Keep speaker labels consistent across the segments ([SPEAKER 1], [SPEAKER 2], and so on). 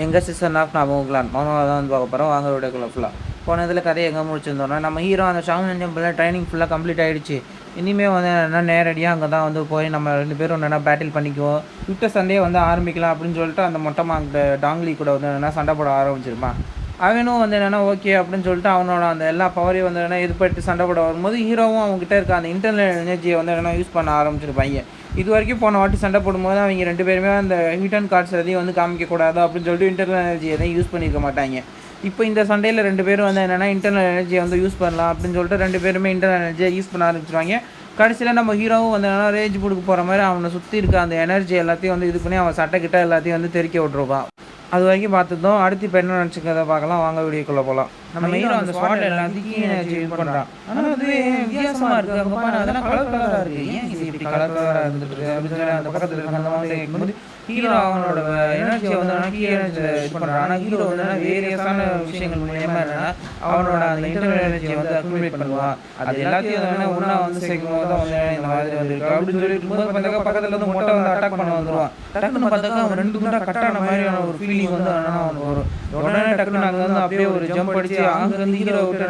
[SPEAKER 1] எங்கள் season of நவங்களான் மௌனமாக தான் வந்து பார்க்க போகிறோம். வாங்க வீடியோக்குள்ள ஃபுல்லாக போன இதில் கதையை எங்கே முடிச்சிருந்தோம்னா, நம்ம ஹீரோ அந்த ஷாங் டெம்பிளில் ட்ரைனிங் ஃபுல்லாக கம்ப்ளீட் ஆகிடுச்சு. இனிமேல் வந்து என்னென்னா நேரடியாக அங்கே தான் வந்து போய் நம்ம 2 பேரும் என்னென்னா பேட்டில் பண்ணிக்குவோம். யுத்த சண்டையை வந்து ஆரம்பிக்கலாம் அப்படின்னு சொல்லிட்டு அந்த மொட்டை டாங்லி கூட வந்து என்னென்னா சண்டை போட ஆரம்பிச்சிருப்பான். அவனும் வந்து என்னென்னா ஓகே அப்படின்னு சொல்லிட்டு அவனோட அந்த எல்லா பவரையும் வந்து என்னென்னா எதிர்பட்டு சண்டை போட வரும்போது ஹீரோவும் அவங்ககிட்ட இருக்க அந்த இன்டர்னல் எனர்ஜியை வந்து என்னென்னா யூஸ் பண்ண ஆரம்பிச்சிருப்பாங்க. இது வரைக்கும் போன வாட்டி சண்டை போடும்போது அவங்க 2 பேருமே அந்த ஹிடன் கார்ட்ஸ் எதையும் வந்து காமிக்கக்கூடாது அப்படின்னு சொல்லிட்டு இன்டர்னல் எனர்ஜி எதையும் யூஸ் பண்ணியிருக்க மாட்டாங்க. இப்போ இந்த சண்டையில் 2 பேரும் வந்து என்னென்னா இன்டர்னல் எனர்ஜியை வந்து யூஸ் பண்ணலாம் அப்படின்னு சொல்லிட்டு 2 பேருமே இன்டர்னல் எனர்ஜியை யூஸ் பண்ண ஆரம்பிச்சிருவாங்க. கடைசியில் நம்ம ஹீரோவும் வந்து என்னென்னா ரேஜ் புடுக்கு போகிற மாதிரி அவனை சுற்றி இருக்க அந்த எனர்ஜி எல்லாத்தையும் வந்து இது பண்ணி அவன் சட்டைக்கிட்ட எல்லாத்தையும் வந்து தெறிக்க விட்ருவான். அது வரைக்கும் பார்த்துட்டோம். அடுத்து இப்போ என்ன நினச்சிக்கிறத பார்க்கலாம். வாங்க வீடியோக்குள்ளே போகலாம். நம்ம ஹீரோ அந்த ஸ்பாட் எல்லாத்தையும் எனர்ஜி யூஸ் பண்ணுறான். ஆனால் அது வித்தியாசமாக இருக்குது. அங்கே பாரு அதெல்லாம் கலர் கலராக இருக்குது. ஏன் இது இப்படி கலர் கலராக இருந்துட்டு அப்படின்னு சொல்லி அந்த பக்கத்தில் இருக்க அந்த மாதிரி இருக்கும்போது ஹீரோ அவனோட எனர்ஜியை வந்து எனர்ஜி இது பண்ணுறான். ஆனால் ஹீரோ வந்து வேரியஸான விஷயங்கள் மூலியமாக என்னன்னா அவனோட அந்த இன்டர்னல் எனர்ஜியை வந்து அக்யூமுலேட் பண்ணுவான். அது எல்லாத்தையும் ஒன்றா வந்து சேர்க்கும் போது தான் வந்து இந்த மாதிரி வந்துருக்கு அப்படின்னு சொல்லிட்டு இருக்கும்போது பார்த்தாக்கா பக்கத்தில் வந்து மொட்டை வந்து அட்டாக் பண்ண வந்துடுவான். டக்குன்னு பார்த்தாக்கா அவன் 2 குண்டா கட்டான மாதிரியான ஒரு ஃபீலிங் வந்து அவனுக்கு வரும். உடனே டக்குன்னு நாங்கள் வந்து அப்படியே ஒரு ஜம்ப் அடிச்சு அங்கே வந்து ஹீரோ விட்டு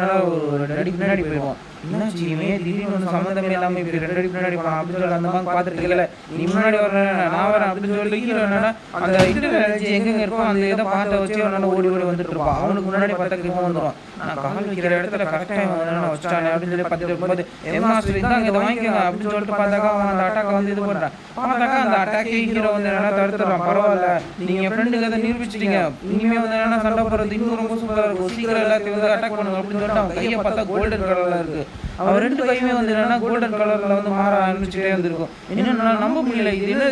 [SPEAKER 1] ஒரு அடி பின்னாடி போயிடுவோம். என்னாச்சு இவன் திடீர்னு வந்து சம்மந்தமே இல்லாமல் இப்படி 2 அடி பின்னாடி போனான் அப்படின்னு சொல்லி அந்த மாதிரி பார்த்துருக்கல. நீ முன்னாடி வரேன் நான் வரேன் அப்படின்னு சொல்லி ஹீரோ என்னன்னா அந்த இன்டர்னல் எனர்ஜி எங்கெங்க இருக்கும் அந்த இதை பார்த்த வச்சு அவனால ஓடி வந்துட்டு இருப்பான். அவனுக்கு முன்னாடி பார்த்தா கிட்ட வந்துடும். நான் கால் வைக்கிற இடத்துல கரெக்டாக அவன் வச்சுட்டானே அப்படின்னு சொல்லி பார்த்துட்டு இருக்கும்போது எம்மாஸ்டர் இதை வாங்கிக்கோங்க அப்படின்னு சொல்லிட்டு பார்த்தாக்கா அவன் அந்த அட்டாக்கை வந்து இது பண்ணுறான். பார்த்தாக்கா அந்த அட்டாக்கே ஹீரோ வந்து என்னன்னா தடுத்துறான். பரவாயில்ல நீங்கள் என் ஃப்ரெண்டுக்கு அதை நிரூபிச்சிட்டீங்க. இனிமேல் வந்து என்னன்னா சண்டை போடுறது இன்னும் ரொம்ப சூப்பராக இருக்கும். சீக்கிரம் எல்லாத்தையும் வந்து அட்டாக் பண்ணுங்க அப்படின்னு சொல்லிட்டு அவன் கையை பார்த்தா கோல்டன் கலரில் இருக்குது. அவர் 2 கையுமே வந்து என்னன்னா கோல்டன் கலரில் வந்து மாற ஆரம்பிச்சுட்டே இருந்திருக்கும். என்னென்னா நம்ப முடியல. இது என்ன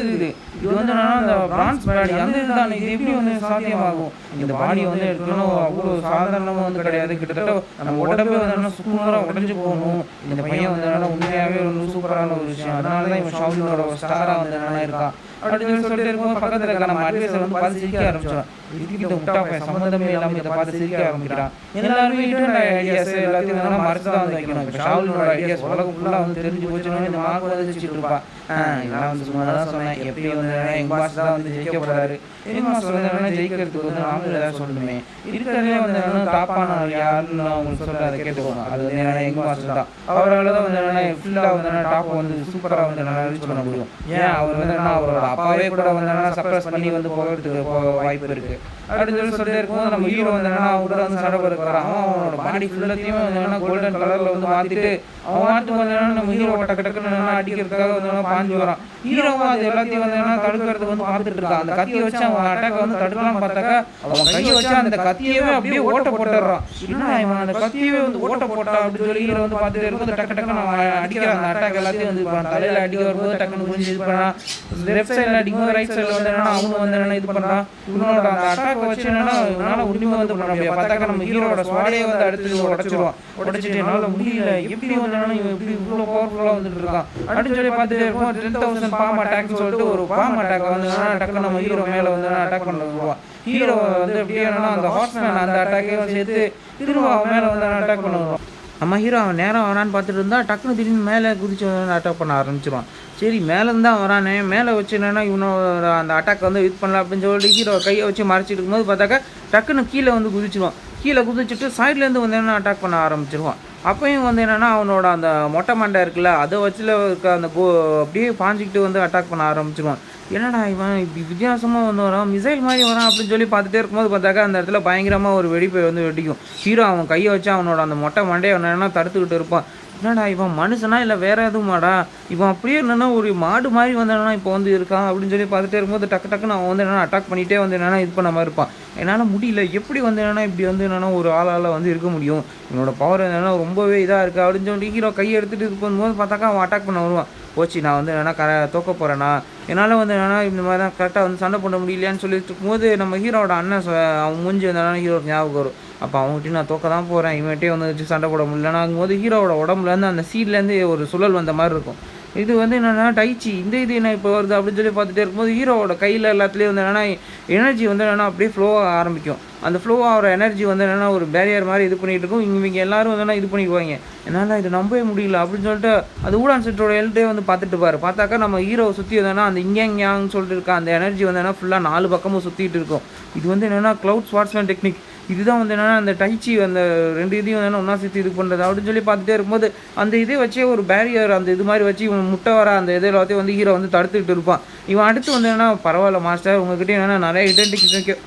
[SPEAKER 1] இது வந்து என்னன்னா அந்த பிரான்ஸ் பாடி அந்த இதுதான் இது எப்படி வந்து சாத்தியமாகும். இந்த பாடியை வந்து எடுக்கணும் அவ்வளோ சாதாரணமாக வந்து கிடையாது. கிட்டத்தட்ட நம்ம உடம்பே வந்து என்னன்னா சூப்பராக உடஞ்சி போகணும். இந்த பையன் வந்து என்னன்னா உண்மையாகவே ஒரு சூப்பரான ஒரு விஷயம். அதனால தான் இவன் ஷாலினோட ஸ்டாராக வந்து என்னன்னா இருக்கான் அப்படின்னு சொல்லிட்டு இருக்கும்போது பக்கத்தில் இருக்க நம்ம அட்வைஸை வந்து பார்த்து சிரிக்க ஆரம்பிச்சிடும். இதுக்கிட்ட முட்டா பையன் சம்மந்தமே இல்லாமல் இதை பார்த்து சிரிக்க ஆரம்பிக்கிறான். எல்லாருமே ஐடியாஸ் எல்லாத்தையும் வந்து மறைச்சு தான் வந்து வைக்கணும். இப்போ ஷாலினோட ஐடியாஸ் உலகம் ஃபுல்லாக வந்து தெரிஞ்சு போச்சுன்னு இந்த மார்க் வந்து வச்சுட்டு இருப்பான். இதெல்லாம் வந்து சும்மா தான் சொன்னேன். எப்படி வந்து எங்கள் பாஸ் தான் வந்து ஜெயிக்க போகிறாரு. எங்கள் மாஸ் வந்து என்னன்னா ஜெயிக்கிறதுக்கு வந்து நாமளும் ஏதாவது சொல்லணுமே. இருக்கிறதே வந்து என்னன்னா டாப்பான யாருன்னு அவங்களுக்கு சொல்ல அதை கேட்டுக்கோங்க. அது வந்து என்னன்னா எங்கள் மாஸ் தான். அவரால் தான் வந்து என்னன்னா ஃபுல்லாக வந்து என்னன்னா டாப் வந்து சூப்பராக வந்து என்னன்னா ரீச் பண்ண முடியும். ஏன் அவர் வந்து என்னன்னா அவரோட அப்பாவே கூட வந்து என்னன்னா சப்ரஸ் பண்ணி வந்து போகிறதுக்கு வாய்ப்பு இருக்குது அப்படின்னு சொல்லிட்டு இருக்கும்போது நம்ம ஹீரோ வந்து என்னன்னா அவங்க கூட வந்து சண்டை போடுறான். அவனோட பாடி ஃபுல்லத்தையும் வந்து என்னன்னா கோல்டன் கலரில் வந்து மாற்றிட்டு அவன் மாட்டு வந்து என்னன்னா நம்ம ஹீரோ டக்குன்னு என்னன்னா அடிக்கிறதுக்காக வந்து பாஞ்சு வரான். ஹீரோவும் அது எல்லாத்தையும் வந்து என்னன்னா தடுக்கிறதுக்கு வந்து பார்த்துட்டு இருக்கான். அந்த கத்தியை வச்சு அவன் அட்டாக்கை வந்து தடுக்கலாம் பார்த்தாக்கா அவன் கையை வச்சு அந்த கத்தியவே அப்படியே ஓட்ட போட்டுறான். என்ன இவன் அந்த கத்தியவே வந்து ஓட்ட போட்டான் அப்படின்னு சொல்லி ஹீரோ வந்து பார்த்துட்டு இருக்கும்போது டக்குன்னு அவன் அடிக்கிறான். அந்த அட்டாக் எல்லாத்தையும் வந்து தலையில் அடிக்க வரும்போது டக்குன்னு கொஞ்சம் இது பண்ணான். லெஃப்ட் சைடில் அடிக்கும்போது ரைட் சைடில் வந்து என்னன்னா அவனு வந்து என்னன்னா இது பண்ணுறான். இவனோட அந்த அட்டாக்கை வச்சு என்னன்னா இவனால உரிமை வந்து பண்ண முடியாது. பார்த்தாக்கா நம்ம ஹீரோட ஸ்வாடையே வந்து அடுத்து உடச்சிட்டு என்னால் முடியல. எப்படி வந்து என்னன்னா இவன் எப்படி இவ்வளோ பவர்ஃபுல்லாக வந்துட்டு இருக்கான் அப்படின்னு சொல்லி பார்த்துட்டு இருக்கோம். 10,000 பாம் அட்டாக்னு சொல்லிட்டு ஒரு பாம் அட்டாக் வந்து டக்கு நம்ம ஹீரோ மேலே வந்து அட்டாக் பண்ண வருவான். ஹீரோ வந்து எப்படி என்னன்னா அந்த ஹார்ஸ்மேன் அந்த அட்டாக்கையும் சேர்த்து திரும்ப அவன் மேலே வந்து அட்டாக் பண்ண வருவான். நம்ம ஹீரோ அவன் நேரம் வரான்னு பார்த்துட்டு இருந்தா டக்குன்னு திடீர்னு மேலே குதிச்சு அட்டாக் பண்ண ஆரம்பிச்சிருவான். சரி மேலேருந்து தான் வரானே மேலே வச்சு என்னென்னா இவனோட அந்த அட்டாக் வந்து இது பண்ணல அப்படின்னு சொல்லிட்டு ஹீரோ கையை வச்சு மறைச்சிட்டு இருக்கும்போது பார்த்தாக்கா டக்குன்னு கீழே வந்து குதிச்சிடுவான். கீழே குதிச்சுட்டு சைட்லேருந்து வந்து என்னென்னா அட்டாக் பண்ண ஆரம்பிச்சிருவான். அப்பையும் வந்து என்னென்னா அவனோட அந்த மொட்டை மண்டை இருக்குல்ல அதை வச்சுல இருக்க அந்த அப்படியே பாஞ்சிக்கிட்டு வந்து அட்டாக் பண்ண ஆரம்பிச்சிருவான். என்னடா இவன் இப்படி வித்தியாசமாக வந்து வரான் மிசைல் மாதிரி வரான் அப்படின்னு சொல்லி பார்த்துட்டே இருக்கும்போது பார்த்தாக்கா அந்த இடத்துல பயங்கரமாக ஒரு வெடிப்பை வந்து வெடிக்கும். ஹீரோ அவன் கையை வச்சு அவனோட அந்த மொட்டை மண்டையை என்னென்னா தடுத்துக்கிட்டு இருப்பான். என்னடா இவன் மனுஷனா இல்லை வேறு எதுவுமாடா இவன் அப்படியே என்னென்னா ஒரு மாடு மாதிரி வந்து இப்போ வந்து இருக்கான் அப்படின்னு சொல்லி பார்த்துட்டே இருக்கும்போது டக்குன்னு அவன் வந்து என்னென்னா அட்டாக் பண்ணிகிட்டே வந்து என்னென்னா இது பண்ண மாதிரி இருப்பான். என்னால் முடியல எப்படி வந்து என்னென்னா இப்படி வந்து என்னென்னா ஒரு ஆளால் வந்து இருக்க முடியும். என்னோட பவர் என்னென்னா ரொம்பவே இதாக இருக்குது அப்படின்னு சொல்லி ஹீரோ கையை எடுத்துகிட்டு இது பண்ணும்போது பார்த்தாக்கா அவன் அட்டாக் பண்ண வருவான். போச்சு நான் வந்து என்னென்னா தோக்க போகிறேன்னா என்னால் வந்து என்னென்னா இந்த மாதிரி தான் கரெக்டாக வந்து சண்டை பண்ண முடியலையான்னு சொல்லிட்டு இருக்கும்போது நம்ம ஹீரோட அண்ணன் அவன் மூஞ்சி வந்தாலும் ஹீரோ ஞாபகம் வரும். அப்போ அவங்ககிட்ட நான் தோக்க தான் போகிறேன் இவன்கிட்டே வந்து வச்சு சண்டை போட முடியலன்னா போது ஹீரோவோட உடம்புலேருந்து அந்த சீட்லேருந்து ஒரு சுழல் வந்த மாதிரி இருக்கும். இது வந்து என்னன்னா டைச்சி இந்த இது என்ன இப்போ வருது அப்படின்னு சொல்லி பார்த்துட்டே இருக்கும்போது ஹீரோவோட கையில் எல்லாத்துலேயும் வந்து என்னன்னா எனர்ஜி வந்து என்னன்னா அப்படியே ஃப்ளோ ஆக ஆரம்பிக்கும். அந்த ஃப்ளோ ஆகிற எனர்ஜி வந்து என்னன்னா ஒரு பேரியர் மாதிரி இது பண்ணிட்டு இருக்கும். இவங்க எல்லாரும் வந்து இது பண்ணிக்குவாங்க. என்னால் இது நம்பவே முடியல அப்படின்னு சொல்லிட்டு அது ஊடான் செட்டோட ஹெல்த்தே வந்து பார்த்துட்டு பாரு. பார்த்தாக்கா நம்ம ஹீரோவை சுற்றி வந்தோன்னா அந்த இங்கேன்னு சொல்லிட்டு இருக்க அந்த எனர்ஜி வந்து என்ன ஃபுல்லாக 4 பக்கமும் சுற்றிட்டு இருக்கும். இது வந்து என்னென்னா க்ளவுட் ஸ்வாட்ஸ்மேன் டெக்னிக். இதுதான் வந்து என்னென்னா அந்த டைச்சி அந்த 2 இதையும் வந்து ஒன்றா சேர்த்து இது பண்ணுறது அப்படின்னு சொல்லி பார்த்துட்டே இருக்கும்போது அந்த இதை வச்சே ஒரு பேரியர் அந்த இது மாதிரி வச்சு இவன் முட்டை வர அந்த இதை எல்லாத்தையும் வந்து ஹீரோ வந்து தடுத்துக்கிட்டு இருப்பான். இவன் அடுத்து வந்து என்னென்னா பரவாயில்ல மாஸ்டர் உங்ககிட்ட என்னென்னா நிறைய ஐடென்டிஃபிகேஷன்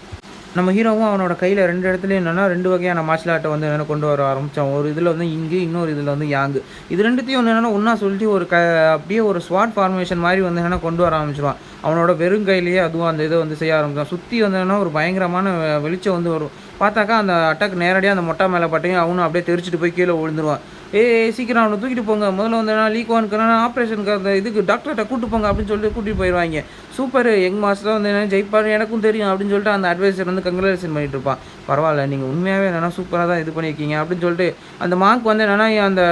[SPEAKER 1] நம்ம ஹீரோவும் அவனோட கையில் 2 இடத்துலையும் என்னென்னா 2 வகையான மார்ஷல் ஆர்ட்டை வந்து என்னென்ன கொண்டு வர ஆரம்பித்தான். ஒரு இதில் வந்து இங்கு, இன்னொரு இதில் வந்து யாங்கு. இது 2த்தையும் வந்து என்னென்னா ஒன்றா சொல்லிட்டு ஒரு அப்படியே ஒரு ஸ்வாட் ஃபார்மேஷன் மாதிரி வந்து என்னென்னா கொண்டு வர ஆரம்பிச்சிடுவான். அவனோட வெறும் கையிலேயே அதுவும் அந்த இதை வந்து செய்ய ஆரம்பிச்சான். சுற்றி வந்து என்னென்னா ஒரு பயங்கரமான வெளிச்சம் வந்து வரும். பார்த்தாக்கா அந்த அட்டாக் நேரடியாக அந்த மொட்டை மேலே பட்டையும் அவனும் அப்படியே தெரிச்சிட்டு போய் கீழே விழுந்துருவான். சீக்கிரம் அவனை தூக்கிட்டு போங்க, முதல்ல வந்து லீக்வானுக்கு ஆப்ரேஷனுக்கு அந்த இதுக்கு டாக்டர்கிட்ட கூப்பிட்டு போங்க அப்படின்னு சொல்லிட்டு கூட்டிகிட்டு போயிடுவாங்க. சூப்பர் யங் மாஸ்டர் வந்து என்ன ஜெயிப்பார் எனக்கும் தெரியும் அப்படின்னு சொல்லிட்டு அந்த அட்வைசர் வந்து கங்க்ராச்சுலேஷன் பண்ணிட்டு இருப்பான். பரவாயில்ல நீங்கள் உண்மையாகவே என்னென்னா சூப்பராக தான் இது பண்ணியிருக்கீங்க அப்படின்னு சொல்லிட்டு அந்த மார்க் வந்து என்னென்னா அந்த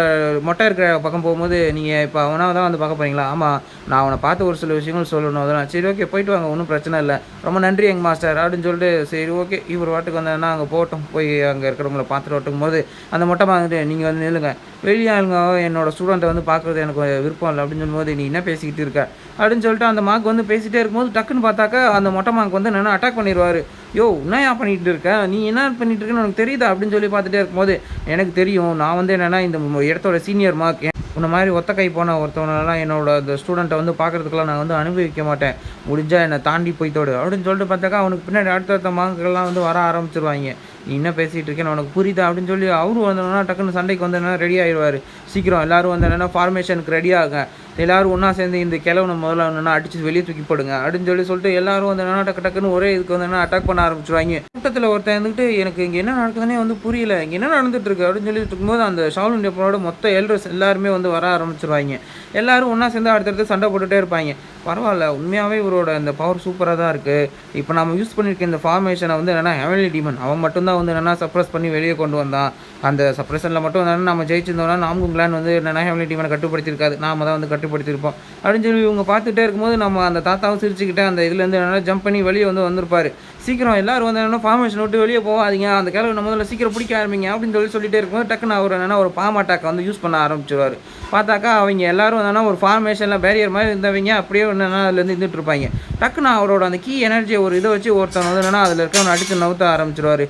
[SPEAKER 1] மொட்டை இருக்கிற பக்கம் போகும்போது நீங்கள் இப்போ அவனாக தான் வந்து பார்க்க போகிறீங்களா? ஆமாம், நான் அவனை பார்த்து ஒரு சில விஷயங்கள் சொல்லணும் அதெல்லாம். சரி ஓகே போயிட்டு வாங்க, ஒன்றும் பிரச்சனை இல்லை, ரொம்ப நன்றி யங் மாஸ்டர் அப்படின்னு சொல்லிட்டு சரி ஓகே இவர் வாட்டுக்கு வந்தேன்னா அங்கே போட்டோம் போய் அங்கே இருக்கிறவங்கள பார்த்துட்டு வரட்டும் போது அந்த மொட்டை வாங்கிட்டு நீங்கள் வந்து நில்லுங்க, வெளியே ஆளுங்க என்னோடய ஸ்டூடெண்ட்டை வந்து பார்க்குறது எனக்கு விருப்பம் இல்லை அப்படின்னு சொல்லும்போது நீ என்ன பேசிக்கிட்டு இருக்க அப்படின்னு சொல்லிட்டு அந்த மார்க் வந்து பேசிகிட்டே இருக்கும்போது டக்குன்னு பார்த்தாக்கா அந்த மொட்டை மார்க் வந்து என்னென்னா அட்டாக் பண்ணிடுவார். யோ என்ன பண்ணிகிட்டு இருக்க, நீ என்ன பண்ணிட்டு இருக்கன்னு உனக்கு தெரியுதா அப்படின்னு சொல்லி பார்த்துட்டே இருக்கும்போது எனக்கு தெரியும், நான் வந்து என்னென்னா இந்த இடத்தோட சீனியர் மார்க், உன்ன மாதிரி ஒத்த கை போன ஒருத்தவனெல்லாம் என்னோட அந்த ஸ்டூடெண்ட்டை வந்து பார்க்குறதுக்கெல்லாம் நான் வந்து அனுபவிக்க மாட்டேன், முடிஞ்சால் என்னை தாண்டி போய்த்தோடு அப்படின்னு சொல்லிட்டு பார்த்தாக்கா அவனுக்கு பின்னாடி அடுத்தடுத்த மார்க்கெல்லாம் வந்து வர ஆரம்பிச்சிருவாங்க. நீ என்ன பேசிகிட்டு இருக்கேன்னு உனக்கு புரியுதா அப்படின்னு சொல்லி அவரும் வந்தோன்னா டக்குன்னு சண்டைக்கு வந்து என்னென்னா ரெடி ஆகிடுவார். சீக்கிரம் எல்லோரும் வந்து என்னென்னா ஃபார்மேஷனுக்கு ரெடி ஆகுங்க, எல்லோரும் ஒன்றா சேர்ந்து இந்த கிழவனை முதல்ல என்னென்னா அடித்து வெளியே தூக்கி போடுங்க அப்படின்னு சொல்லிட்டு எல்லோரும் வந்து என்னென்னா டக்குன்னு ஒரே இதுக்கு வந்து என்ன அட்டாக் பண்ண ஆரம்பிச்சிருவாங்க. கூட்டத்தில் ஒருத்தன் இருந்துட்டு எனக்கு இங்கே என்ன நடக்குதுன்னே வந்து புரியல, இங்கே என்ன நடந்துட்டு இருக்கு அப்படின்னு சொல்லிட்டு இருக்கும்போது அந்த ஷாவுலின் டெம்பிளோட மொத்த எல்டர்ஸ் எல்லாருமே வந்து வர ஆரம்பிச்சிருவாங்க. எல்லோரும் ஒன்றா சேர்ந்து அடுத்தடுத்து சண்டை போட்டுகிட்டே இருப்பாங்க. பரவாயில்ல உண்மையாகவே இவரோட இந்த பவர் சூப்பராக தான் இருக்குது. இப்போ நம்ம யூஸ் பண்ணியிருக்க இந்த ஃபார்மேஷனை வந்து என்னென்னா ஹெவன்லி டீமன் அவன் மட்டும்தான் வந்து என்னென்னா சப்ரஸ் பண்ணி வெளியே கொண்டு வந்தான். அந்த சப்ரஷனில் மட்டும் என்னென்னா நம்ம ஜெயிச்சிருந்தோம்னா நாமும் கிளான் வந்து என்னென்னா ஹெவன்லி டீமனை கட்டுப்படுத்தியிருக்காது, நாம தான் வந்து கட்டுப்படுத்தியிருப்போம் அப்படின்னு சொல்லி இவங்க பார்த்துட்டே இருக்கும்போது நம்ம அந்த தாத்தாவும் சிரிச்சுக்கிட்டே அந்த இதுலேருந்து என்னென்னா ஜம்ப் பண்ணி வெளியே வந்து வந்திருப்பார். சீக்கிரம் எல்லோரும் வந்து என்னென்னா ஃபார்மேஷன் விட்டு வெளியே போகாதீங்க, அந்த கிழவை நம்ம முதல்ல சீக்கிரம் பிடிக்க ஆரம்பிங்க அப்படின்னு சொல்லிட்டே இருக்கும்போது டக்குன்னு அவர் என்னென்னா ஒரு பாம் அட்டாக்கை வந்து யூஸ் பண்ண ஆரம்பிச்சிருவார். பார்த்தாக்கா அவங்க எல்லோரும் என்னென்னா ஒரு ஃபார்மேஷனில் பேரியர் மாதிரி இருந்தவங்க அப்படியே என்னென்னா அதுலேருந்து இருந்துட்டு இருப்பாங்க. டக்குன்னு அவரோட அந்த கீ எனர்ஜியை ஒரு இதை வச்சு ஒருத்தன் வந்து என்னென்னா அதில் இருக்கவனை அடித்து நவுத்த ஆரம்பிச்சிருவார்.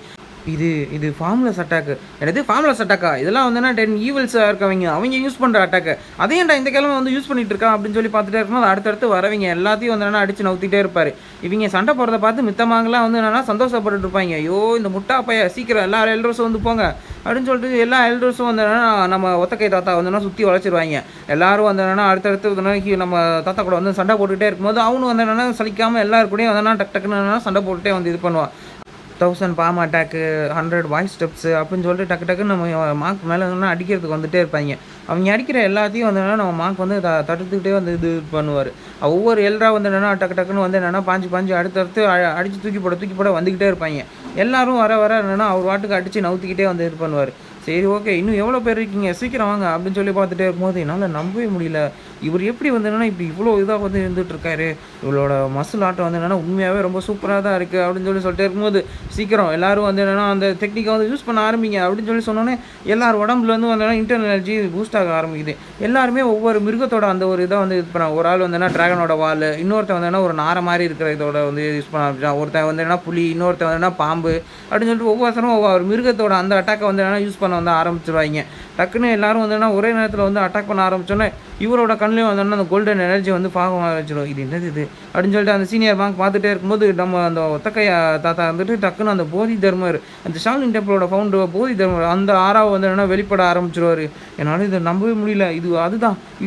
[SPEAKER 1] இது ஃபார்ம்லெஸ் அட்டாக்கு, எனது ஃபார்ம்லெஸ் அட்டாக்கா, இதெல்லாம் வந்து 10 ஈவல்ஸாக இருக்கவங்க அவங்க யூஸ் பண்ணுற அட்டாக்கு, அதையும் இந்த கிழமை வந்து யூஸ் பண்ணிட்டு இருக்கான் அப்படின்னு சொல்லி பார்த்துட்டே இருக்கும்போது அடுத்தடுத்து வரவங்க எல்லாத்தையும் வந்து என்னென்னா அடித்து நவுத்திட்டே இருப்பார். இவங்க சண்டை போடுறத பார்த்து மித்தமாங்கலாம் வந்து என்னென்னா சந்தோஷப்பட்டு இருப்பாங்க. ஐயோ இந்த முட்டா பைய சீக்கிரம் எல்லா எல்டர்ஸும் வந்து போங்க அப்படின்னு சொல்லிட்டு எல்லா எல்டர்ஸும் வந்து என்னென்னா நம்ம ஒத்தக்கை தாத்தா வந்து சுற்றி வளைச்சிருவாங்க. எல்லாரும் வந்து என்னென்னா அடுத்தடுத்து நம்ம தாத்தா கூட வந்து சண்டை போட்டுக்கிட்டே இருக்கும்போது அவனு வந்து என்னென்னா சலிக்காமல் எல்லாருக்கூடையும் வந்து டக்குன்னு சண்டை போட்டுகிட்டே வந்து இது பண்ணுவான். 1000 பாம் அட்டாக்கு, 100 வாய்ஸ் ஸ்டெப்ஸு அப்படின்னு சொல்லிட்டு டக்குன்னு நம்ம மார்க் மேலே வந்து அடிக்கிறதுக்கு வந்துகிட்டே இருப்பாங்க. அவங்க அடிக்கிற எல்லாத்தையும் வந்து என்னென்னா நம்ம மார்க் வந்து தடுத்துக்கிட்டே வந்து இது பண்ணுவார். ஒவ்வொரு எல்டராக வந்து என்னென்னா டக்குன்னு வந்து என்னென்னா பாஞ்சு அடுத்தடுத்து அடித்து தூக்கி போட வந்துக்கிட்டே இருப்பாங்க. எல்லோரும் வர என்னென்னா அவர் வாட்டுக்கு அடித்து நவுத்திக்கிட்டே வந்து இது பண்ணுவார். சரி ஓகே இன்னும் எவ்வளோ பேர் இருக்கீங்க சீக்கிரம் வாங்க அப்படின்னு சொல்லி பார்த்துட்டே இருக்கும்போது என்னால் நம்பவே முடியல, இவர் எப்படி வந்து என்னென்னா இப்படி இவ்வளோ இதாக வந்து இருந்துகிட்ருக்காரு, இவளோட மசில் ஆட்டம் வந்து என்னென்னா உண்மையாகவே ரொம்ப சூப்பராக தான் இருக்குது அப்படின்னு சொல்லிட்டு இருக்கும்போது சீக்கிரம் எல்லோரும் வந்து என்னென்னா அந்த டெக்னிக்கை வந்து யூஸ் பண்ண ஆரம்பிங்க அப்படின்னு சொன்னோன்னே எல்லார் உடம்புலேருந்து வந்து இன்டர்னல் எனர்ஜி பூஸ்ட் ஆக ஆரம்பிக்குது. எல்லாருமே ஒவ்வொரு மிருகத்தோட அந்த ஒரு இதை வந்து இது பண்ணாங்க. ஒரு ஆள் வந்து ட்ராகனோட வால், இன்னொருத்தன் வந்து ஒரு நாரை மாதிரி இருக்கிற இதோட வந்து யூஸ் பண்ண ஆரம்பிச்சான். ஒருத்தன் வந்து புலி, இன்னொருத்தன் வந்து பாம்பு அப்படின்னு சொல்லிட்டு ஒவ்வொருத்தரும் ஒவ்வொரு மிருகத்தோட அந்த அட்டாக்கை வந்து யூஸ் பண்ண வந்து ஆரம்பிச்சிருவாங்க. டக்குன்னு எல்லாரும் வந்து ஒரே நேரத்தில் வந்து அட்டாக் பண்ண ஆரம்பிச்சோன்னே இவரோட கண்ணிலையும் வந்து அந்த கோல்டன் எனர்ஜி வந்து பார்க்க ஆரம்பிச்சிடும். இது என்னது இது அப்படின்னு சொல்லிட்டு அந்த சீனியர் பேங்க் பார்த்துட்டே இருக்கும்போது நம்ம அந்த ஒத்தக்கையா தாத்தா வந்துட்டு டக்குன்னு அந்த போதி தர்மர், அந்த ஷாலின் டெம்பிளோட ஃபவுண்டர் போதி தர்மர் அந்த ஆறாவை வந்து என்னென்னா வெளிப்பட ஆரம்பிச்சிருவார். என்னால் இதை நம்பவே முடியல, இது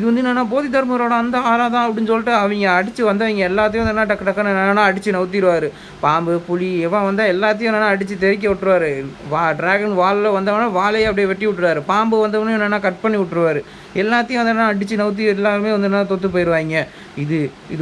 [SPEAKER 1] வந்து என்னென்னா போதி தர்மரோட அந்த ஆறா தான் அப்படின்னு சொல்லிட்டு அவங்க அடித்து வந்தவங்க எல்லாத்தையும் வந்து என்ன டக்குன்னு என்னென்னா அடித்து நவுத்திடுவார். பாம்பு புலி எவன் வந்தால் எல்லாத்தையும் என்னென்னா அடித்து தெறிக்க விட்டுருவார். ட்ராகன் வாலில் வந்தவொடனே வாழையே அப்படியே வெட்டி விட்டுருவார். பாம்பு வந்தவொடனே என்னென்னா கட் பண்ணி விட்டுருவார். எல்லாத்தையும் வந்து என்ன அடித்து நவுத்தி எல்லாருமே வந்து என்ன தொத்து போயிடுவாங்க. இது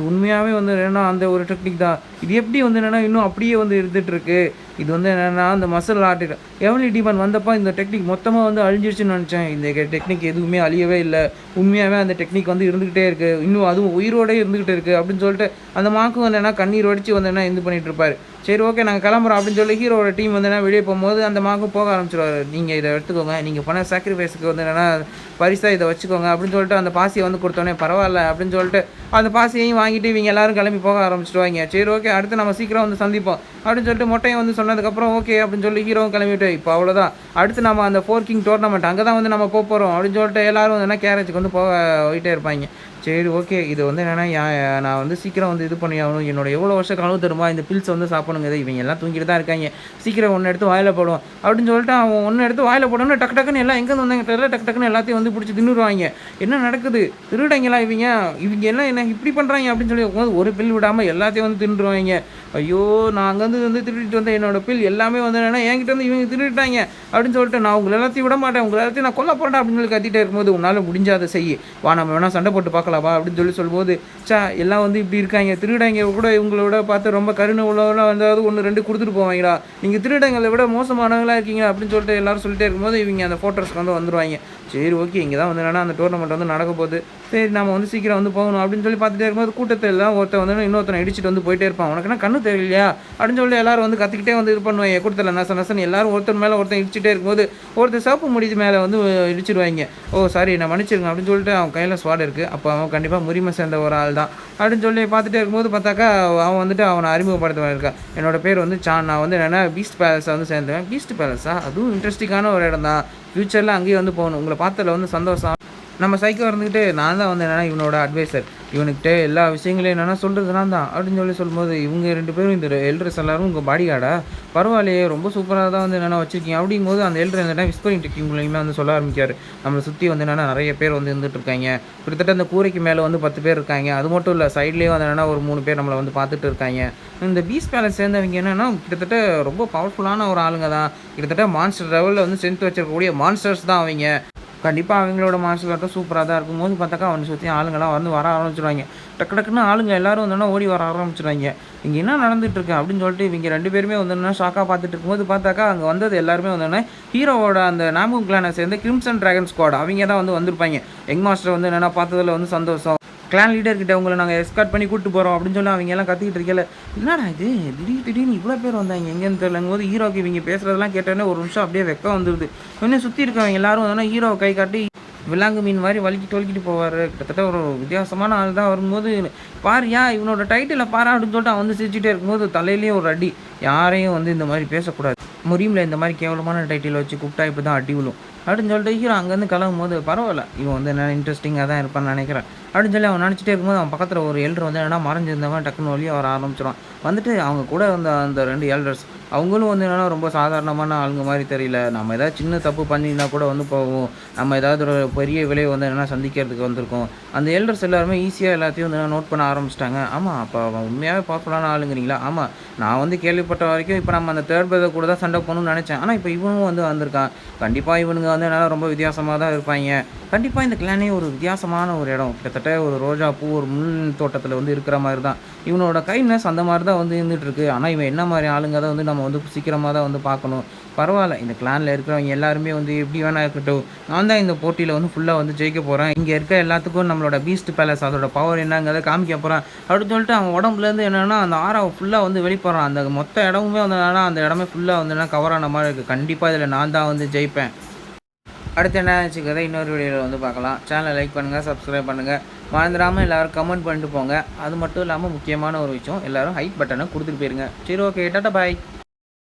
[SPEAKER 1] உண்மையாகவே வந்து என்னென்னா அந்த ஒரு டெக்னிக் தான். இது எப்படி வந்து என்னென்னா இன்னும் அப்படியே வந்து இருந்துகிட்ருக்கு இது வந்து என்னென்னா அந்த மசில் ஆர்ட் எவன்லி டீமன் வந்தப்போ இந்த டெக்னிக் மொத்தமாக வந்து அழிஞ்சிருச்சுன்னு நினச்சேன். இந்த டெக்னிக் எதுவுமே அழியவே இல்லை, உண்மையாகவே அந்த டெக்னிக் வந்து இருந்துக்கிட்டே இருக்குது, இன்னும் அதுவும் உயிரோடே இருந்துக்கிட்டு இருக்குது அப்படின்னு சொல்லிட்டு அந்த மாக்கும் வந்து என்ன கண்ணீர் வடித்து வந்து என்ன இது பண்ணிகிட்டு இருப்பார். சரி ஓகே நாங்கள் கிளம்புறோம் அப்படின்னு சொல்லி ஹீரோட டீம் வந்து என்ன வெளியே போகும்போது அந்த மாக்கும் போக ஆரம்பிச்சிடுவார். நீங்கள் இதை எடுத்துக்கோங்க, நீங்கள் பண்ண சாக்ரிஃபைஸுக்கு வந்து என்னென்னா பரிசாக இதை வச்சுக்கோங்க அப்படின்னு சொல்லிட்டு அந்த பாசியை வந்து கொடுத்தோன்னே பரவாயில்ல அப்படின்னு சொல்லிட்டு அந்த பாசியையும் வாங்கிட்டு இவங்க எல்லாரும் கிளம்பி போக ஆரம்பிச்சிடுவாங்க. சரி ஓகே அடுத்து நம்ம சீக்கிரம் வந்து சந்திப்போம் அப்படின்னு சொல்லிட்டு மொட்டையை வந்து சொன்னதுக்கப்புறம் ஓகே அப்படின்னு சொல்லி ஹீரோவும் கிளம்பிட்டு இப்போ அவ்வளோதான், அடுத்து நம்ம அந்த 4 கிங் டோர்னமெண்ட் அங்கே தான் வந்து நம்ம போக போகிறோம் அப்படின்னு சொல்லிட்டு எல்லோரும் வந்து என்ன கேரேஜுக்கு வந்து போயிட்டே இருப்பாங்க. சரி ஓகே இது வந்து என்னென்னா நான் வந்து சீக்கிரம் வந்து இது பண்ணி ஆகணும், என்னோட எவ்வளோ வருஷம் கனவு தருமா இந்த பில்ஸ் வந்து சாப்பிடணுங்க, இவங்க எல்லாம் தூங்கிட்டு தான் இருக்காங்க, சீக்கிரம் ஒன்று எடுத்து வாயில் போடுவோம் அப்படின்னு சொல்லிட்டு அவன் ஒன்று எடுத்து வாயில் போடணும்னு டக்கு டக்குன்னு எல்லாம் எங்கே வந்தாங்க தெரியல, டக்கு டக்குன்னு எல்லாத்தையும் வந்து பிடிச்சி தின்னுருவாங்க. என்ன நடக்குது, திருடங்களா இவங்க எல்லாம் என்ன இப்படி பண்ணுறாங்க அப்படின்னு சொல்லி ஒரு பில் விடாமல் எல்லாத்தையும் வந்து தின்னுருவாங்க. ஐயோ நான் அங்கேருந்து வந்து திருடிட்டு வந்தேன், என்னோடய பில் எல்லாமே வந்து என்னென்னா என்கிட்ட வந்து இவங்க திருடிட்டாங்க அப்படின்னு சொல்லிட்டு நான் உங்களை எல்லாத்தையும் விட மாட்டேன், உங்களை எல்லாத்தையும் நான் கொல்ல போகிறேன் அப்படின்னு சொல்லி கத்திட்டே இருக்கும்போது உன்னால் முடிஞ்சாத செய்ய வா நம்ம வேணால் சண்டை போட்டு பார்க்கலாமா அப்படின்னு சொல்லும்போது எல்லாம் வந்து இப்படி இருக்காங்க, திருடங்க கூட இவங்களோட பார்த்து ரொம்ப கருணை உள்ளவங்களாம் வந்தாவது 1-2 கொடுத்துட்டு போவாங்களா, நீங்கள் திருடங்களை விட மோசமானவங்களாக இருக்கீங்க அப்படின்னு சொல்லிட்டு எல்லாரும் சொல்லிட்டே இருக்கும்போது இவங்க அந்த ஃபோட்டோஸ்க்கு வந்து வந்துடுவாங்க. சரி ஓகே இங்கே தான் வந்து என்னென்னா அந்த டோர்னமெண்ட் வந்து நடக்க போகுது, சரி நம்ம வந்து சீக்கிரம் வந்து போகணும் அப்படின்னு சொல்லி பார்த்துட்டே இருக்கும்போது கூட்டத்தில் எல்லாம் ஒருத்தர் வந்து இன்னொருத்தனை இடிச்சிட்டு வந்து போயிட்டே இருப்பான். உனக்கு என்ன கண்ணு தெரியலையா அப்படின்னு சொல்லி எல்லாரும் வந்து கத்திக்கிட்டே வந்து இது பண்ணுவாங்க. கூட்டத்தில் நசன் எல்லாரும் ஒருத்தர் மேலே ஒருத்தன் இடிச்சிட்டே இருக்கும்போது ஒருத்தர் சிவப்பு முடிது மேலே வந்து இடிச்சிடுவாங்க. ஓ சாரி நான் மன்னிச்சிருங்க அப்படின்னு சொல்லிட்டு அவன் கையில் ஸ்வாட் இருக்குது, அப்போ அவன் கண்டிப்பாக முறிமை சேர்ந்த ஒரு ஆள் தான் அப்படின்னு சொல்லி பார்த்துட்டே இருக்கும்போது பார்த்தாக்கா அவன் வந்துட்டு அவனை அறிமுகப்படுத்த இருக்கான். என்னோடய பேர் வந்து சான், நான் வந்து என்னென்னா பீஸ்ட் பேலஸை வந்து சேர்ந்தேன். பீஸ்ட் பேலஸா, அதுவும் இன்ட்ரெஸ்டிங்கான ஒரு இடம் தான், ஃப்யூச்சரில் அங்கேயே வந்து போகணும், உங்களை பார்த்ததில் வந்து சந்தோஷம். நம்ம சைக்கோ இருந்துக்கிட்டு நான் தான் வந்து என்னென்னா இவனோட அட்வைசர், இவனுக்கிட்ட எல்லா விஷயங்களையும் என்னென்னா சொல்கிறது நான் தான் அப்படின்னு சொல்லும்போது இவங்க 2 பேரும் இந்த எல்டர்ஸ் எல்லாரும் உங்கள் பாடி கார்டா, பரவாயில்லையே ரொம்ப சூப்பராக தான் வந்து என்னென்னா வச்சுருக்கீங்க அப்படிங்கும்போது அந்த எல்டர் என்னென்னா விஸ்பரிங் டெக்னிக் மூலியமாக வந்து சொல்ல ஆரம்பிக்கார். நம்மளை சுற்றி வந்து என்னென்னா நிறைய பேர் வந்து இருந்துகிட்டு இருக்காங்க, கிட்டத்தட்ட அந்த கூரைக்கு மேலே வந்து 10 பேர் இருக்காங்க, அது மட்டும் இல்லை சைட்லேயே வந்து என்னென்னா ஒரு 3 பேர் நம்மளை வந்து பார்த்துட்டு இருக்காங்க. இந்த பீஸ் பேலஸ் சேர்ந்தவங்க என்னென்னா கிட்டத்தட்ட ரொம்ப பவர்ஃபுல்லான ஒரு ஆளுங்க தான், கிட்டத்தட்ட மான்ஸ்டர் லெவலில் வந்து ஸ்ட்ரென்த் வச்சிருக்கக்கூடிய மான்ஸ்டர்ஸ் தான் அவங்க. கண்டிப்பாக அவங்களோட மார்ஷல் ஆர்ட்டும் சூப்பராக தான் இருக்கும்போது பார்த்தாக்கா அவனை சுற்றி ஆளுங்கள்லாம் வந்து வர ஆரம்பிச்சிடுவாங்க. டக்குன்னு ஆளுங்க எல்லோரும் வந்தோன்னா ஓடி வர ஆரம்பிச்சிடுவாங்க. இங்கே என்ன நடந்துகிட்ருக்கு அப்படின்னு சொல்லிட்டு இவங்க 2 பேருமே வந்தோன்னா ஷாக்காக பார்த்துட்டு இருக்கும்போது பார்த்தாக்கா அங்கே வந்தது எல்லாருமே வந்தோடனே ஹீரோவோட அந்த நாமு கிளானை சேர்ந்து கிரிம்சன் ட்ராகன் ஸ்குவாட் அவங்க தான் வந்து வந்திருப்பாங்க. யங் மாஸ்டர் வந்து என்னென்னா பார்த்ததில் வந்து சந்தோஷம், கிளான் லீடர்கிட்ட உங்களை நாங்கள் எஸ்கார்ட் பண்ணி கூப்பிட்டு போகிறோம் அப்படின்னு சொல்லி அவங்க எல்லாம் கத்திக்கிட்டு இருக்கல, என்னடா இது திடீர்னு இவ்வளோ பேர் வந்தாங்க எங்கேன்னு தெரியலங்கும் போது ஹீரோக்கு இவங்க பேசுகிறதெல்லாம் கேட்டோன்னே ஒரு நிமிஷம் அப்படியே வெக்கம் வந்துடுது. இன்னும் சுற்றி இருக்கவங்க எல்லாரும் வந்தோன்னா ஹீரோவை கை காட்டி விலாங்கு மீன் மாதிரி வலிக்கிட்டு போவார். கிட்டத்தட்ட ஒரு வித்தியாசமான ஆள் தான். வரும்போது பாரியா இவனோட டைட்டிலை பாரா அப்படின்னு சொல்லிட்டு அவன் வந்து சிரிச்சிட்டே இருக்கும்போது தலையிலேயே ஒரு அடி, யாரையும் வந்து இந்த மாதிரி பேசக்கூடாது, முரீமில் இந்த மாதிரி கேவலமான டைட்டில் வச்சு கூப்பிட்டா இப்போ தான் அடி விழும் அப்படின்னு சொல்லிட்டு ஹீரோ அங்கேருந்து கிளம்பும் போது பரவாயில்ல இவன் வந்து என்ன இன்ட்ரெஸ்டிங்காக தான் இருப்பான்னு நினைக்கிறேன் அப்படின்னு சொல்லி அவன் நினச்சிட்டே இருக்கும்போது அவன் பக்கத்தில் ஒரு எல்டர் வந்து என்னென்னா மறைஞ்சிருந்தவன் டக்குன்னு வழியாக வர ஆரம்பிச்சிடும். வந்துட்டு அவங்க கூட வந்த அந்த 2 எல்டர்ஸ் அவங்களும் வந்து என்னென்னா ரொம்ப சாதாரணமான ஆளுங்க மாதிரி தெரியல, நம்ம ஏதாவது சின்ன தப்பு பண்ணினா கூட வந்து போவோம், நம்ம ஏதாவது ஒரு பெரிய விலையை வந்து என்னென்னா சந்திக்கிறதுக்கு வந்திருக்கோம். அந்த எல்டர்ஸ் எல்லாருமே ஈஸியாக எல்லாத்தையும் வந்து நோட் பண்ண ஆரம்பிச்சிட்டாங்க. ஆமாம் அப்போ அவன் உண்மையாகவே பவர்ஃபுல்லான ஆளுங்கிறீங்களா? ஆமாம் நான் வந்து கேள்விப்பட்ட வரைக்கும் இப்போ நம்ம அந்த தேர்ட் பிரதர் கூட தான் சண்டை போகணும்னு நினச்சேன், ஆனால் இப்போ இவனும் வந்து வந்திருக்கான், கண்டிப்பாக இவனுங்க வந்து என்னால் ரொம்ப வித்தியாசமாக தான் இருப்பாங்க. கண்டிப்பாக இந்த கிளானே ஒரு வித்தியாசமான ஒரு இடம், கிட்டத்தட்ட ஒரு ரோஜா பூ ஒரு முள் தோட்டத்தில் வந்து இருக்கிற மாதிரி தான் இவனோட கைண்ட்னஸ், அந்த மாதிரி தான் வந்து இருந்துகிட்ருக்கு. ஆனால் இவன் என்ன மாதிரி ஆளுங்க தான் வந்து நம்ம வந்து சீக்கிரமாக தான் வந்து பார்க்கணும். பரவாயில்ல இந்த கிளானில் இருக்கிறவங்க எல்லாருமே வந்து எப்படி வேணா இருக்கட்டும், நான் தான் இந்த போட்டியில் வந்து ஃபுல்லாக வந்து ஜெயிக்க போகிறேன், இங்கே இருக்க எல்லாத்துக்கும் நம்மளோட பீஸ்ட் பேலஸ் அதோட பவர் என்னங்கிறத காமிக்க போகிறேன் அப்படின்னு சொல்லிட்டு அவன் உடம்புலேருந்து என்னென்னா அந்த ஆறாவை ஃபுல்லாக வந்து வெளிப்படுறான். அந்த மொத்த இடமுமே வந்து என்னன்னா அந்த இடமே ஃபுல்லாக வந்து என்ன கவர் ஆன மாதிரி இருக்குது. கண்டிப்பாக இதில் நான் தான் வந்து ஜெயிப்பேன். அடுத்து என்ன வச்சுக்கிறத இன்னொரு வீடியோவில் வந்து பார்க்கலாம். சேனலை லைக் பண்ணுங்கள், சப்ஸ்கிரைப் பண்ணுங்கள், மறந்துடாமல் எல்லோரும் கமெண்ட் பண்ணிட்டு போங்க. அது மட்டும் இல்லாமல் முக்கியமான ஒரு விஷயம், எல்லோரும் ஹைப் பட்டனை கொடுத்துட்டு போயிருங்க. சரி ஓகே, டாட்டா பாய்.